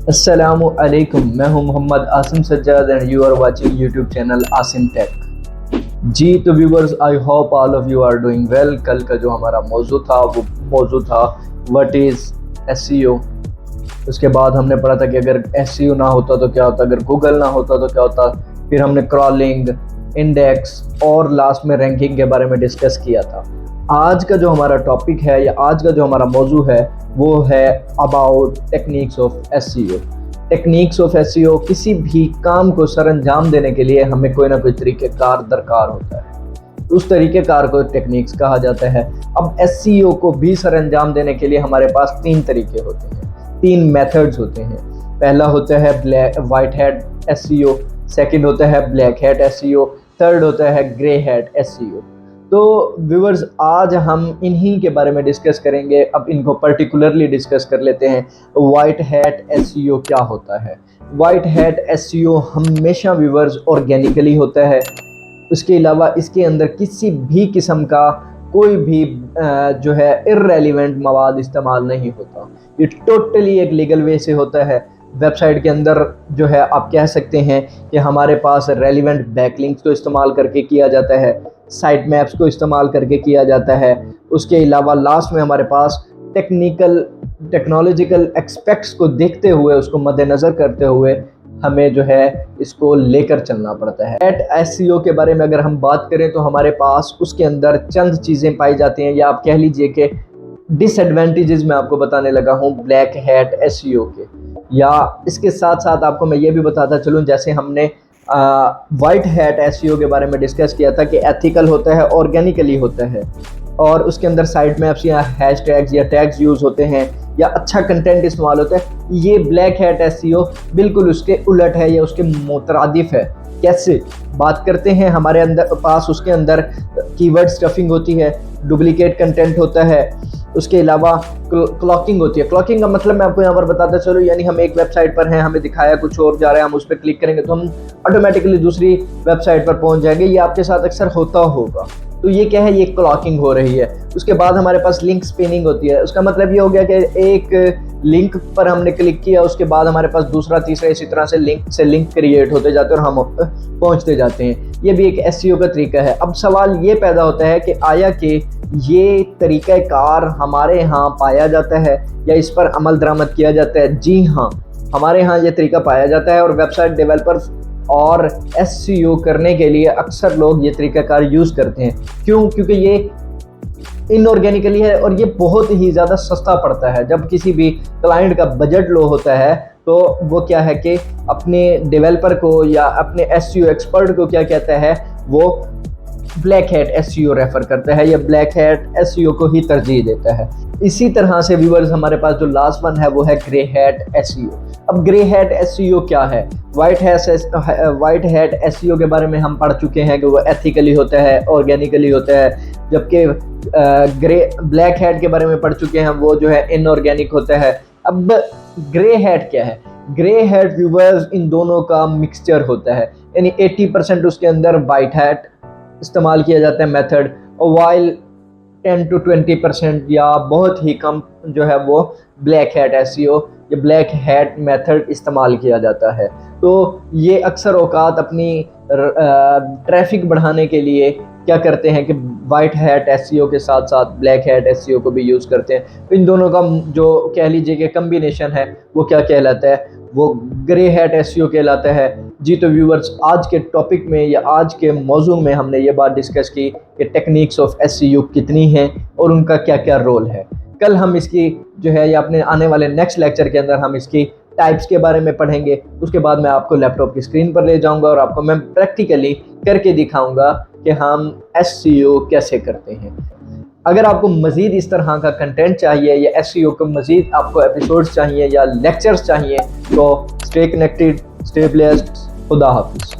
अस्सलामु अलैकुम, मैं हूं Mohammad Asim Sajjad and you are watching YouTube channel Asim tech. जी तो viewers, I hope all of you are doing well. कल का जो हमारा मौजू था वो मौजू था व्हाट इज़ एसईओ। उसके बाद हमने पढ़ा था कि अगर एसईओ ना होता तो क्या होता, अगर गूगल ना होता तो क्या होता। फिर हमने क्रॉलिंग, इंडेक्स और लास्ट में रैंकिंग के बारे में डिस्कस किया था। आज का जो हमारा टॉपिक है या आज का जो हमारा मौजू है वो है about techniques of SEO. Techniques of SEO, किसी भी काम को सर अंजाम देने के लिए हमें कोई ना कोई तरीक़ेकार दरकार होता है। उस तरीक़ेकार को टेक्निक्स कहा जाता है। अब एसईओ को भी सर अंजाम देने के लिए हमारे पास तीन तरीके होते हैं, तीन मेथड्स होते हैं। पहला होता है वाइट हैट एसईओ, सेकंड होता है ब्लैक हैट एसईओ, थर्ड होता है ग्रे हैट एसईओ। तो व्यूअर्स, आज हम इन्हीं के बारे में डिस्कस करेंगे। अब इनको पर्टिकुलरली डिस्कस कर लेते हैं। वाइट हैट एसईओ क्या होता है? वाइट हैट एसईओ हमेशा व्यूअर्स ऑर्गेनिकली होता है। उसके अलावा इसके अंदर किसी भी किस्म का कोई भी जो है इर्रेलेवेंट मवाद इस्तेमाल नहीं होता। ये टोटली एक लीगल वे से होता है। वेबसाइट के अंदर जो है आप कह सकते हैं कि हमारे पास रेलिवेंट बैकलिंक्स को इस्तेमाल करके किया जाता है, साइट मैप्स को इस्तेमाल करके किया जाता है। उसके अलावा लास्ट में हमारे पास टेक्नोलॉजिकल एक्सपेक्ट्स को देखते हुए, उसको मद्देनज़र करते हुए हमें जो है इसको लेकर चलना पड़ता है। एट एसईओ के बारे में अगर हम बात करें तो हमारे पास उसके अंदर चंद चीज़ें पाई जाती हैं, या आप कह लीजिए कि डिसएडवांटेजेस मैं आपको बताने लगा हूँ ब्लैक हैट एसईओ के। या इसके साथ साथ आपको मैं ये भी बताता चलूँ, जैसे हमने वाइट हैट एसईओ के बारे में डिस्कस किया था कि एथिकल होता है, ऑर्गेनिकली होता है, और उसके अंदर साइट मैप्स या हैशटैग्स या टैग्स यूज़ होते हैं, या अच्छा कंटेंट इस्तेमाल होता है। ये ब्लैक हैट एसईओ बिल्कुल उसके उलट है या उसके मुतरादिफ है। कैसे बात करते हैं? हमारे अंदर पास उसके अंदर कीवर्ड स्टफिंग होती है, डुप्लीकेट कंटेंट होता है, उसके अलावा क्लॉकिंग होती है। क्लॉकिंग का मतलब मैं आपको यहाँ पर बताता चलूँ, यानी हम एक वेबसाइट पर हैं, हमें दिखाया कुछ और जा रहा है, हम उस पर क्लिक करेंगे तो हम ऑटोमेटिकली दूसरी वेबसाइट पर पहुँच जाएंगे। ये आपके साथ अक्सर होता होगा। तो ये क्या है? ये क्लॉकिंग हो रही है। उसके बाद हमारे पास लिंक स्पिनिंग होती है। उसका मतलब ये हो गया कि एक लिंक पर हमने क्लिक किया, उसके बाद हमारे पास दूसरा तीसरा इसी तरह से लिंक क्रिएट होते जाते हैं और हम पहुंचते जाते हैं। ये भी एक एसईओ का तरीका है। अब सवाल ये पैदा होता है कि आया कि ये तरीक़ाकार हमारे यहाँ पाया जाता है या इस पर अमल दरामद किया जाता है? जी हाँ, हमारे यहाँ ये तरीका पाया जाता है और वेबसाइट डेवलपर्स और एसईओ करने के लिए अक्सर लोग ये तरीक़ाकार यूज़ करते हैं। क्यों? क्योंकि ये इनऑर्गेनिकली है और ये बहुत ही ज़्यादा सस्ता पड़ता है। जब किसी भी क्लाइंट का बजट लो होता है तो वो क्या है कि अपने डेवलपर को या अपने एसईओ एक्सपर्ट को क्या कहता है, वो ब्लैक हैट एसईओ रेफर करता है या ब्लैक हैट एसईओ को ही तरजीह देता है। इसी तरह से व्यूअर्स, हमारे पास जो लास्ट वन है वो है ग्रे हैट एसईओ। अब ग्रे हैट एसईओ क्या है? वाइट हैट एसईओ के बारे में हम पढ़ चुके हैं कि वो एथिकली होता है, ऑर्गेनिकली होता है, जबकि ब्लैक हैट के बारे में पढ़ चुके हैं, वो जो है इनऑर्गेनिक होता है। अब ग्रे हैट क्या है? ग्रे हैट व्यूअर्स इन दोनों का मिक्सचर होता है, यानी 80% उसके अंदर वाइट हैट इस्तेमाल किया जाता है मेथड, और वाइल 10 to 20% या बहुत ही कम जो है वो ब्लैक हैट एसईओ या ब्लैक हैट मेथड इस्तेमाल किया जाता है। तो ये अक्सर औकात अपनी ट्रैफिक बढ़ाने के लिए क्या करते हैं कि वाइट हैट एसईओ के साथ साथ ब्लैक हैट एसईओ को भी यूज़ करते हैं। तो इन दोनों का जो कह लीजिए कि कम्बिनेशन है वो क्या कहलाता है? वो ग्रे हैट एसईओ कहलाता है। जी तो व्यूअर्स, आज के टॉपिक में या आज के मौजू में हमने ये बात डिस्कस की कि टेक्निक्स ऑफ एसईओ कितनी हैं और उनका क्या क्या रोल है। कल हम इसकी जो है या अपने आने वाले नेक्स्ट लेक्चर के अंदर हम इसकी टाइप्स के बारे में पढ़ेंगे। उसके बाद मैं आपको लैपटॉप की स्क्रीन पर ले जाऊंगा और आपको मैं प्रैक्टिकली करके दिखाऊंगा कि हम एसईओ कैसे करते हैं। अगर आपको मज़ीद इस तरह का कंटेंट चाहिए या एसईओ को मज़ीद आपको एपिसोड्स चाहिए या लेक्चर्स चाहिए तो स्टे कनेक्टेड, स्टे ब्लेस्ड। खुदा हाफिज़।